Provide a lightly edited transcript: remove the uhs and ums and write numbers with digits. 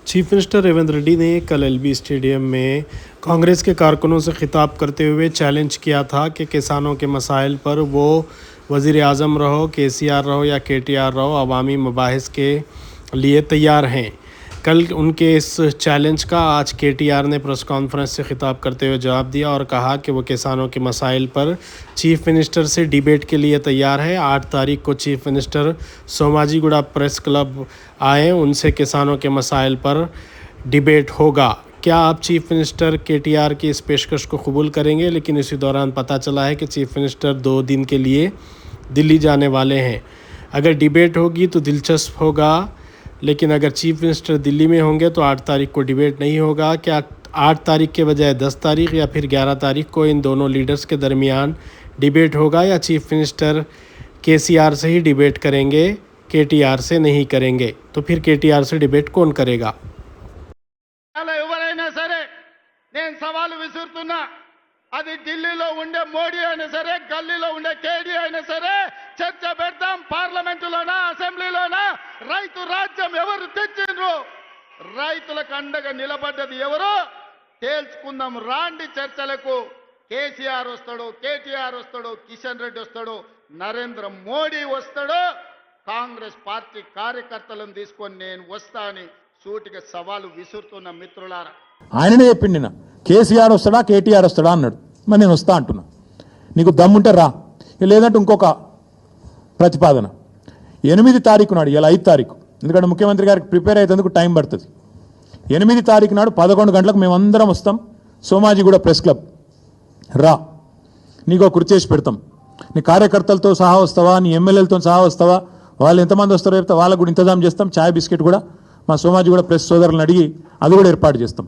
Chief minister Revanth Reddy ने कल LB stadium में कांग्रेस के कारकुनों से खिताब करते हुए चैलेंज किया था कि किसानों के मसाइल पर वो वज़ीर आज़म रहो, केसीआर रहो या केटीआर रहो, अवामी मबाहिस के लिए तैयार हैं। कल उनके इस चैलेंज का आज केटीआर ने प्रेस कॉन्फ्रेंस से खिताब करते हुए जवाब दिया और कहा कि वो किसानों के मसाइल पर चीफ मिनिस्टर से डिबेट के लिए तैयार है। 8 तारीख को chief minister Somajiguda press club आए, उनसे किसानों के मसाइल पर डिबेट होगा। क्या आप चीफ मिनिस्टर केटीआर की इस पेशकश को कबूल करेंगे? लेकिन इसी दौरान पता चला है कि चीफ मिनिस्टर 2 दिन के लिए दिल्ली जाने वाले हैं। अगर डिबेट होगी तो दिलचस्प होगा, लेकिन अगर चीफ मिनिस्टर दिल्ली में होंगे तो 8 तारीख को डिबेट नहीं होगा। क्या 8 तारीख के बजाय 10 तारीख या फिर 11 तारीख को इन दोनों लीडर्स के दरमियान डिबेट होगा, या चीफ मिनिस्टर केसीआर से ही डिबेट करेंगे, केटीआर से नहीं करेंगे? तो फिर केटीआर से डिबेट कौन करेगा? ఎవరైనా సరే నేను సవాలు విసురుతున్నా, అది ఢిల్లీలో ఉండే మోడీ అయినా సరే, గల్లీలో ఉండే కేడీ అయినా సరే, చర్చ పెడతాం పార్లమెంటులోనా అసెంబ్లీలోనా. రైతు రాజ్యం ఎవరు తెచ్చిండ్రు, రైతులకు అండగా నిలబడ్డది ఎవరో తేల్చుకుందాం. రాండి చర్చలకు. కేసీఆర్ వస్తాడు, కేటీఆర్ వస్తాడు, కిషన్ రెడ్డి వస్తాడు, నరేంద్ర మోడీ వస్తాడు, కాంగ్రెస్ పార్టీ కార్యకర్తలను తీసుకొని నేను వస్తా అని సూటిగా సవాలు విసురుతున్న మిత్రులారా. ఆయననే చెప్పిండు నిన్న, కేసీఆర్ వస్తాడా కేటీఆర్ వస్తాడా అన్నాడు. మరి నేను వస్తా అంటున్నా, నీకు దమ్ముంటే రా, లేదంటే ఇంకొక ప్రతిపాదన 8 తారీఖు నాడు, ఇలా 5 తారీఖు, ఎందుకంటే ముఖ్యమంత్రి గారికి ప్రిపేర్ అయ్యేందుకు టైం పడుతుంది. 8 తారీఖు నాడు 11 గంటలకు మేమందరం వస్తాం, సోమాజిగూడ ప్రెస్ క్లబ్ రా, నీకు కుర్చీ చేసి పెడతాం. నీ కార్యకర్తలతో సహా వస్తావా, నీ ఎమ్మెల్యేలతో సహా వస్తావా, వాళ్ళు ఎంతమంది వస్తారో చెప్తే వాళ్ళకు కూడా ఇంతజాం చేస్తాం. ఛాయ్ బిస్కెట్ కూడా మా సోమాజిగూడ ప్రెస్ సోదరులను అడిగి అది కూడా ఏర్పాటు చేస్తాం.